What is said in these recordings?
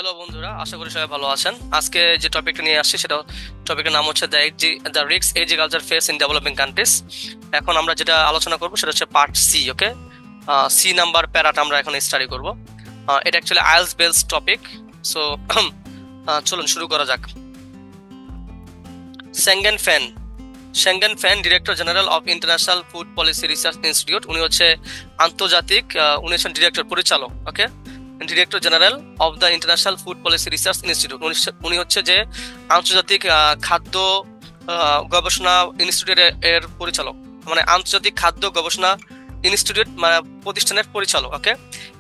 Hello বন্ধুরা, আশা করি সবাই ভালো আছেন। আজকে যে টপিকটা নিয়ে আসছি সেটা টপিকের নাম হচ্ছে the risk agriculture face in developing countries. এখন আমরা যেটা আলোচনা করবো সেটা হচ্ছে part C. Okay, C number প্যারাটা আমরা এখন স্টাডি করব। এটা actually IELTS based topic. So চলুন শুরু করা যাক। Shenggen Fan director general of International Food Policy Research Institute. উনি হচ্ছে আন্তর্জাতিক, উনি হচ্ছেন ডিরেক্টর, পরিচালক। Okay, director general of the International Food Policy Research Institute. উনি হচ্ছে যে আন্তর্জাতিক খাদ্য গবেষণা ইনস্টিটিউটের এর পরিচালক, মানে আন্তর্জাতিক খাদ্য গবেষণা ইনস্টিটিউট মানে প্রতিষ্ঠানের পরিচালক। Okay,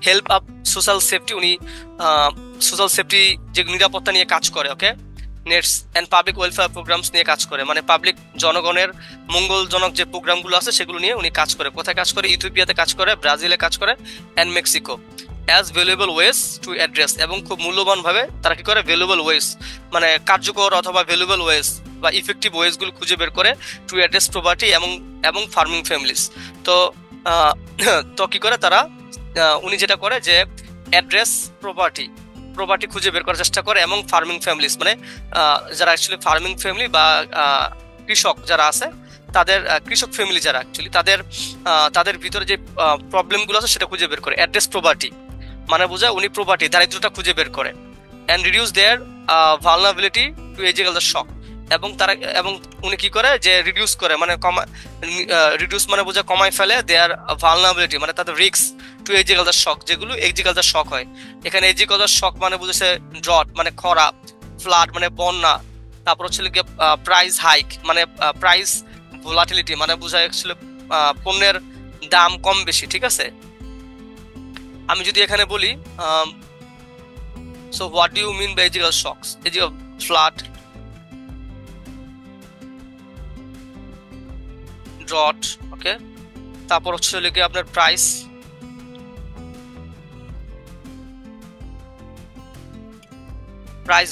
help up social safety, উনি সোশ্যাল সেফটি যে নিরাপত্তা নিয়ে কাজ করে। Okay, nets and public welfare programmes নিয়ে কাজ করে, মানে পাবলিক জনগণের মঙ্গলজনক যে প্রোগ্রামগুলো আছে সেগুলো নিয়ে উনি কাজ করে। কোথায় কাজ করে? ইথিওপিয়াতে কাজ করে, ব্রাজিলে কাজ করে, and Mexico. As valuable ways to address, এবং খুব মূল্যবান ভাবে তারা কি করে? ভ্যালুয়েবল ওয়েস মানে কার্যকর অথবা ভ্যালুয়েবল ওয়েস বা ইফেক্টিভ ওয়েসগুলো খুঁজে বের করে টু অ্যাড্রেস প্রপার্টি এবং ফার্মিং ফ্যামিলিজ। তো তো কি করে তারা? উনি যেটা করে যে অ্যাড্রেস প্রপার্টি খুঁজে বের করার চেষ্টা করে, এবং ফার্মিং ফ্যামিলিজ মানে যারা অ্যাকচুয়ালি ফার্মিং ফ্যামিলি বা কৃষক যারা আছে তাদের, কৃষক ফ্যামিলি যারা অ্যাকচুয়ালি তাদের ভিতরে যে প্রবলেমগুলো আছে সেটা খুঁজে বের করে। অ্যাড্রেস প্রপার্টি মানে বোঝায় উনি প্রপার্টি দারিদ্রতা খুঁজে বের করে, and reduce their vulnerability to agriculture shock. এবং উনি কি করে? যে রিডিউস করে, মানে রিডিউস মানে বোঝায় কমায় ফেলে দেয়ার ভালনারেবিলিটি মানে তাদের রিস্ক টু এজিকালচার শক, যেগুলো এগ্রিকালচার শক হয়। এখানে এগ্রিকালচার শক মানে বুঝেছে ড্রট মানে খরা, ফ্লাড মানে বন্যা, তারপর হচ্ছে প্রাইস হাইক মানে প্রাইস ভোলাটিলিটি মানে বোঝায় অ্যাকচুয়ালি পণ্যের দাম কম বেশি। ঠিক আছে, আমি যদি এখানে বলি so what do you mean by এজিকাল শকস? Flood, drought. ওকে, তারপর হচ্ছে লিখে আপনার প্রাইস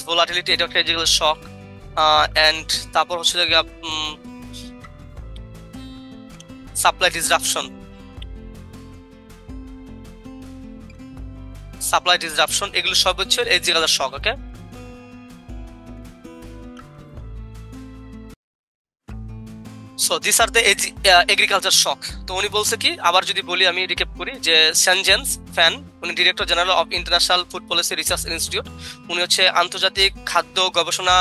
ভোলাটিলিটি, এটা একটা এজিকাল শক। এন্ড তারপর হচ্ছে লিখে সাপ্লাই ডিসরাপশন, এগুলো সব হচ্ছে agriculture shock. Okay, so this are the agriculture shock. তো উনি বলছে কি, আবার যদি বলি আমি রিক্যাপ করি, যে সেনজেন ফ্যান উনি director general of International Food Policy Research Institute. উনি হচ্ছে আন্তর্জাতিক খাদ্য গবেষণা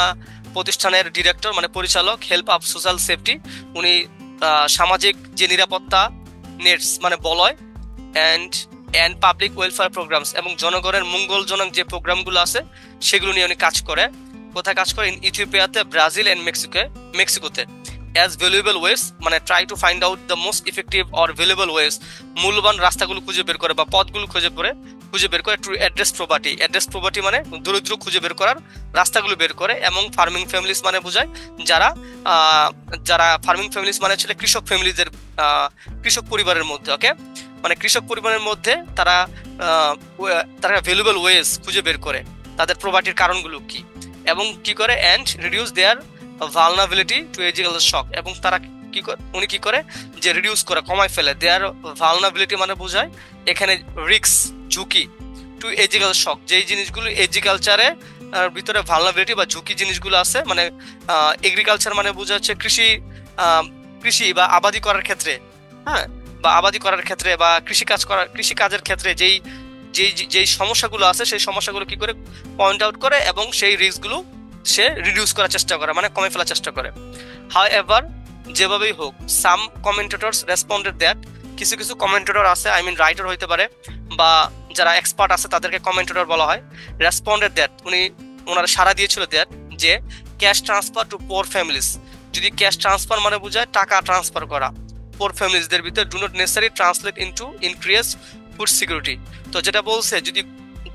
প্রতিষ্ঠানের ডিরেক্টর মানে পরিচালক। হেল্প আপ সোশ্যাল সেফটি, উনি সামাজিক যে নিরাপত্তা, নেটস মানে বলয়, অ্যান্ড পাবলিক ওয়েলফেয়ার প্রোগ্রামস এবং জনগণের মঙ্গলজনক যে প্রোগ্রামগুলো আছে সেগুলো নিয়ে উনি কাজ করে। কোথায় কাজ করে? ইথিওপিয়াতে, ব্রাজিল অ্যান্ড মেক্সিকোতে। অ্যাজ ভ্যালুয়েবল ওয়েস মানে try to find out the most effective or valuable ways, মূল্যবান রাস্তাগুলো খুঁজে বের করে বা পথগুলো খুঁজে বের করে টু অ্যাড্রেস প্রপার্টি মানে দরিদ্র খুঁজে বের করার রাস্তাগুলো বের করে, এবং ফার্মিং ফ্যামিলিজ মানে বোঝায় যারা ফার্মিং ফ্যামিলিজ মানে হচ্ছে কৃষক ফ্যামিলিদের, কৃষক পরিবারের মধ্যে। ওকে, মানে কৃষক পরিবারের মধ্যে তারা ভ্যালুয়েবল ওয়েস খুঁজে বের করে তাদের প্রপার্টির কারণগুলো কি, এবং কি করে? And reduce their vulnerability to agriculture shock, এবং তারা উনি কি করে? যে রিডিউস করে, কমায় ফেলে দেয়ার ভালনারেবিলিটি মানে বোঝায় এখানে রিস্ক, ঝুঁকি, টু এজিকালচার শক, যেই জিনিসগুলো এগ্রিকালচারে ভিতরে ভালনারেবিলিটি বা ঝুঁকি জিনিসগুলো আছে। মানে এগ্রিকালচার মানে বোঝা হচ্ছে কৃষি বা আবাদি করার ক্ষেত্রে, হ্যাঁ, বা কৃষিকাজের ক্ষেত্রে যেই সমস্যাগুলো আছে সেই সমস্যাগুলো কি করে পয়েন্ট আউট করে, এবং সেই রিস্কগুলো সে রিডিউস করার চেষ্টা করে, মানে কমে ফেলার চেষ্টা করে। হাউএভার, যেভাবেই হোক, সাম কমেন্টেটরস রেসপন্ডেড দ্যাট, কিছু কমেন্টেটর আছে, আই মিন রাইটার হইতে পারে বা যারা এক্সপার্ট আছে তাদেরকে কমেন্টেটর বলা হয়। রেসপন্ডেড দ্যাট ওনারা সাড়া দিয়েছিল দ্যাট যে cash transfer to poor families, যদি ক্যাশ ট্রান্সফার মানে বোঝায় টাকা ট্রান্সফার করা, পোর ফ্যামিলিজদের ভিতরে do not necessary translate into increase food security. তো যেটা বলছে, যদি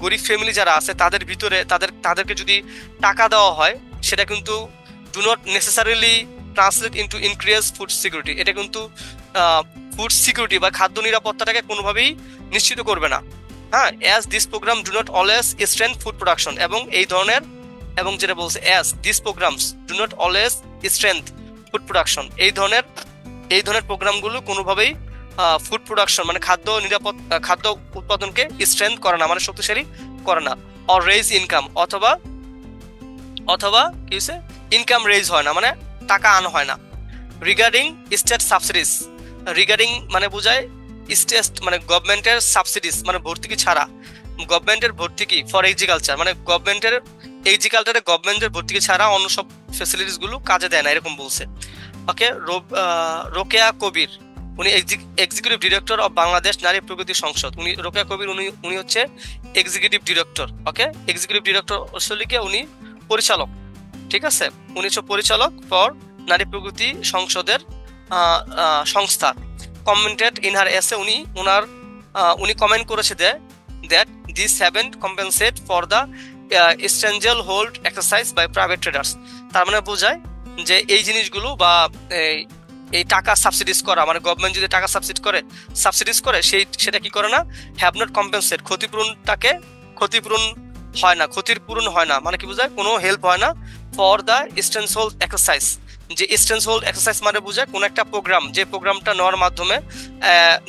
গরিব ফ্যামিলি যারা আছে তাদের ভিতরে তাদেরকে যদি টাকা দেওয়া হয়, সেটা কিন্তু do not necessarily translate into increase food security, এটা কিন্তু ফুড সিকিউরিটি বা খাদ্য নিরাপত্তাটাকে কোনোভাবেই নিশ্চিত করবে না। হ্যাঁ, as this program do not always strength food production, এবং যেটা বলছে as this programs do not always strength food production, এই ধরনের প্রোগ্রামগুলো কোনোভাবেই ফুড প্রোডাকশন মানে খাদ্য উৎপাদনকে স্ট্রেংথ করে না, মানে শক্তিশালী করে না। অর রেজ ইনকাম, অথবা অথবা কি হচ্ছে ইনকাম রেজ হয় না, মানে টাকা আনা হয় না। রিগার্ডিং স্টেট সাবসিডিজ, রিগার্ডিং মানে বোঝায় স্টেট মানে গভর্নমেন্টের সাবসিডিজ মানে ভর্তুকি ছাড়া, গভর্নমেন্টের ভর্তুকি ফর এগ্রিকালচার মানে গভর্নমেন্টের ভর্তুকি ছাড়া অন্য সব ফেসিলিটিস গুলো কাজে দেয় না, এরকম বলছে। ওকে, রোকেয়া কবির, উনি এক্সিকিউটিভ ডিরেক্টর অফ বাংলাদেশ নারী প্রগতি সংসদ। উনি রোকেয়া কবির, উনি হচ্ছে এক্সিকিউটিভ ডিরেক্টর। ওকে, এক্সিকিউটিভ ডিরেক্টর আসলে কি উনি পরিচালক, ঠিক আছে, উনি হচ্ছে পরিচালক ফর নারী প্রগতি সংসদের সংস্থা। কমেন্টেড ইন হার এসে, উনি কমেন্ট করেছে that this haven't compensate for the stranglehold exercise by private traders. তার মানে বোঝায় যে এই জিনিসগুলো বা এই টাকা সাবসিডিজ করা, মানে গভর্নমেন্ট যদি টাকা সাবসিডিজ করে সেটা কি করে না, হ্যাভ নট কম্পেনসেট, ক্ষতির পূরণ হয় না, মানে কি বোঝায় কোনো হেল্প হয় না for the strange hold exercise. যে স্ট্রেঞ্জ হোল্ড এক্সারসাইজ মানে বোঝায় কোন একটা প্রোগ্রাম, যে প্রোগ্রামটা নেওয়ার মাধ্যমে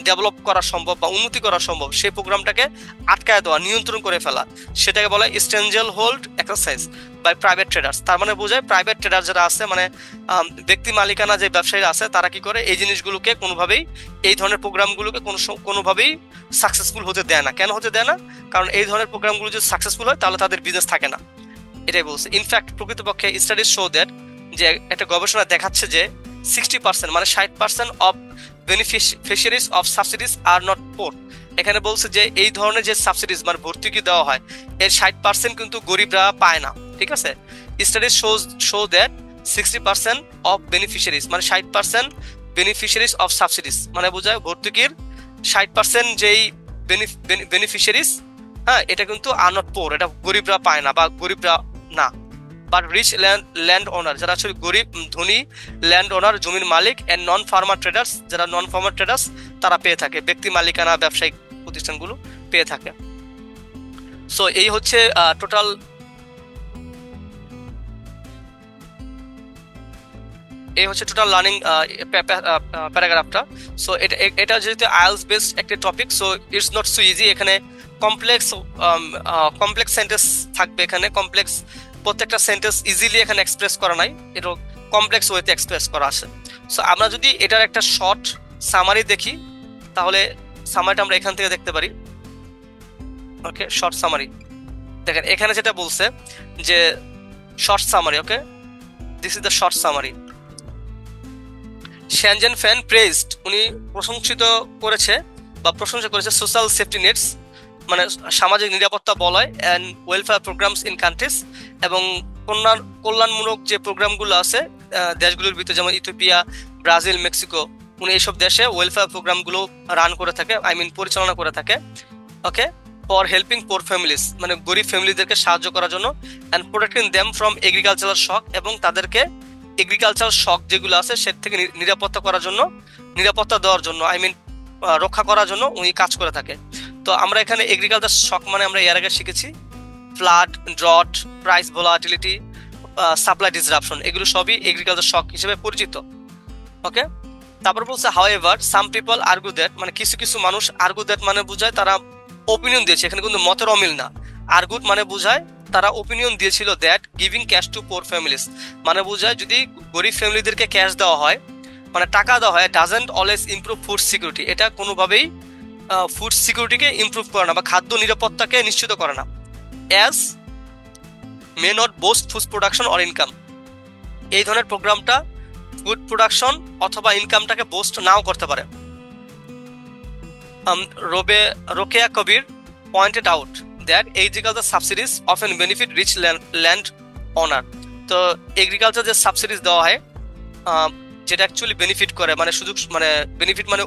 ডেভেলপ করা সম্ভব বা উন্নতি করা সম্ভব, সেই প্রোগ্রামটাকে আটকায় দেওয়া, নিয়ন্ত্রণ করে ফেলা, সেটাকে বলা হয় stranglehold exercise by private traders. তার মানে বোঝায় প্রাইভেট ট্রেডার যারা আছে, মানে ব্যক্তি মালিকানা যে ব্যবসায়ীরা আছে, তারা কি করে এই জিনিসগুলোকে কোনোভাবেই, এই ধরনের প্রোগ্রামগুলোকে কোনোভাবেই সাকসেসফুল হতে দেয় না। কেন হতে দেয় না? কারণ এই ধরনের প্রোগ্রামগুলো যদি সাকসেসফুল হয় তাহলে তাদের বিজনেস থাকে না, এটাই বলছে। ইনফ্যাক্ট প্রকৃতপক্ষে স্টাডিজ শো দ্যাট, যে একটা গবেষণা দেখাচ্ছে যে 60% মানে 60% of beneficiaries of subsidies are not poor. এখানে বলছে যে এই ধরনের যে সাবসিডিজ মানে ভর্তুকি দেওয়া হয়, এর 60% কিন্তু গরিবরা পায় না, ঠিক আছে। Studies show that 60% of beneficiaries মানে 60% বেনিফিশিয়ারিজ অফ সাবসিডিজ মানে বোঝায় ভর্তুকির 60% যেই বেনিফিশিয়ারিজ, হ্যাঁ, এটা কিন্তু আর নট পোর, এটা গরিবরা পায় না বা গরিবরা না। বাট রিচ ল্যান্ড ওনার, যারা আসলে গরিব ধনী ল্যান্ড ওনার, জমির মালিক, এন্ড নন ফার্মার ট্রেডার্স, যারা নন ফার্মার ট্রেডার্স তারা পেয়ে থাকে, ব্যক্তি মালিকানা ব্যবসায়িক প্রতিষ্ঠানগুলো পেয়ে থাকে। সো এই হচ্ছে টোটাল লার্নিং প্যারাগ্রাফটা। সো এটা যেহেতু আইএলটিএস বেসড একটা topic, so it's not so easy. এখানে কমপ্লেক্স সেন্টেন্স থাকবে, এখানে কমপ্লেক্স প্রত্যেকটা সেন্টেন্স ইজিলি এখানে এক্সপ্রেস করা নাই, এটা কমপ্লেক্স ওয়েতে এক্সপ্রেস করা আছে। সো আমরা যদি এটার একটা শর্ট সামারি দেখি, তাহলে সামারিটা আমরা এখান থেকে দেখতে পারি। ওকে, শর্ট সামারি দেখেন, এখানে যেটা বলছে যে short summary, okay, this is the short summary. Shenggen Fan praised, উনি প্রশংসা করেছে সোশ্যাল সেফটি নেটস মানে সামাজিক নিরাপত্তা বলয় and welfare programs in countries, এবং কল্যাণমূলক যে প্রোগ্রামগুলো আছে দেশগুলোর ভিতরে, যেমন ইথিওপিয়া, ব্রাজিল, মেক্সিকো, উনি এইসব দেশে ওয়েলফেয়ার প্রোগ্রামগুলো রান করে থাকে, পরিচালনা করে থাকে। Okay, for helping poor families মানে গরিব ফ্যামিলিদেরকে সাহায্য করার জন্য, and protecting them from agricultural shock, এবং তাদেরকে এগ্রিকালচারাল শক যেগুলো আছে সে থেকে নিরাপত্তা দেওয়ার জন্য, রক্ষা করার জন্য উনি কাজ করে থাকে। তো আমরা এখানে এগ্রিকালচার শক মানে আমরা এর আগে শিখেছি flood, drought, price volatility, supply disruption, এগুলো সবই এগ্রিকালচার শক হিসেবে পরিচিত। ওকে, তারপর বলছে however some people argue that, মানে কিছু মানুষ আর্গু দ্যাট মানে বোঝায় তারা ওপিনিয়ন দিয়েছে, এখানে কিন্তু মতের অমিল না। আর্গুড মানে বোঝায় তারা ওপিনিয়ন দিয়েছিল that giving cash to poor families মানে বোঝায় যদি গরিব ফ্যামিলিদেরকে ক্যাশ দেওয়া হয়, মানে টাকা দেওয়া হয়, doesn't always improve food security, এটা কোনোভাবেই ফুড সিকিউরিটিকে ইমপ্রুভ করে না বা খাদ্য নিরাপত্তাকে নিশ্চিত করে না। As may not boost food production or income, এই ধরনের প্রোগ্রামটা ফুড প্রোডাকশন অথবা ইনকামটাকে বোস্ট নাও করতে পারে। Rokeya Kabir pointed out that agriculture subsidies often benefit rich landowner. তো এগ্রিকালচার যে সাবসিডিজ দেওয়া হয় যেটা অ্যাকচুয়ালি বেনিফিট করে, মানে সুযোগ, মানে বেনিফিট মানে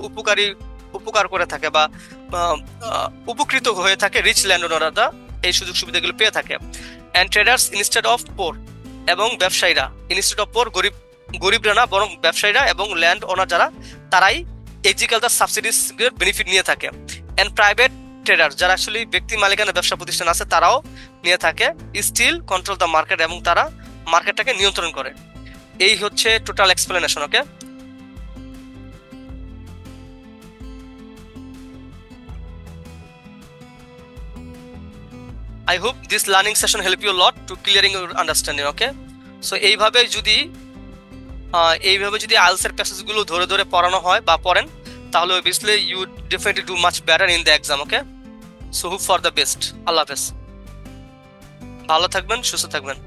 উপকার করে থাকে বা উপকৃত হয়ে থাকে রিচ ল্যান্ড ওনাররা, এই সুযোগ সুবিধাগুলো পেয়ে থাকে। অ্যান্ড ট্রেডার্স ইনস্টেড অফ পোর, এবং ব্যবসায়ীরা ইনস্টেড অফ পোর, গরিবরা না বরং ব্যবসায়ীরা এবং ল্যান্ড ওনার যারা, তারাই এগ্রিকালচার সাবসিডিজ বেনিফিট নিয়ে থাকে। অ্যান্ড প্রাইভেট ট্রেডার যারা আসলে ব্যক্তি মালিকানা ব্যবসা প্রতিষ্ঠান আছে তারাও নিয়ে থাকে। স্টিল কন্ট্রোল দ্য মার্কেট, এবং তারা মার্কেটটাকে নিয়ন্ত্রণ করে। এই হচ্ছে total explanation. Okay, I hope this learning session help you lot to clearing your understanding. Okay, so এইভাবে যদি আইএলটিএস এর প্যাসেজগুলো ধরে ধরে পড়ানো হয় বা পড়েন, তাহলে obviously you definitely do much better in the exam. Okay, so hope for the best. আল্লাহ হাফেজ, ভালো থাকবেন, সুস্থ থাকবেন।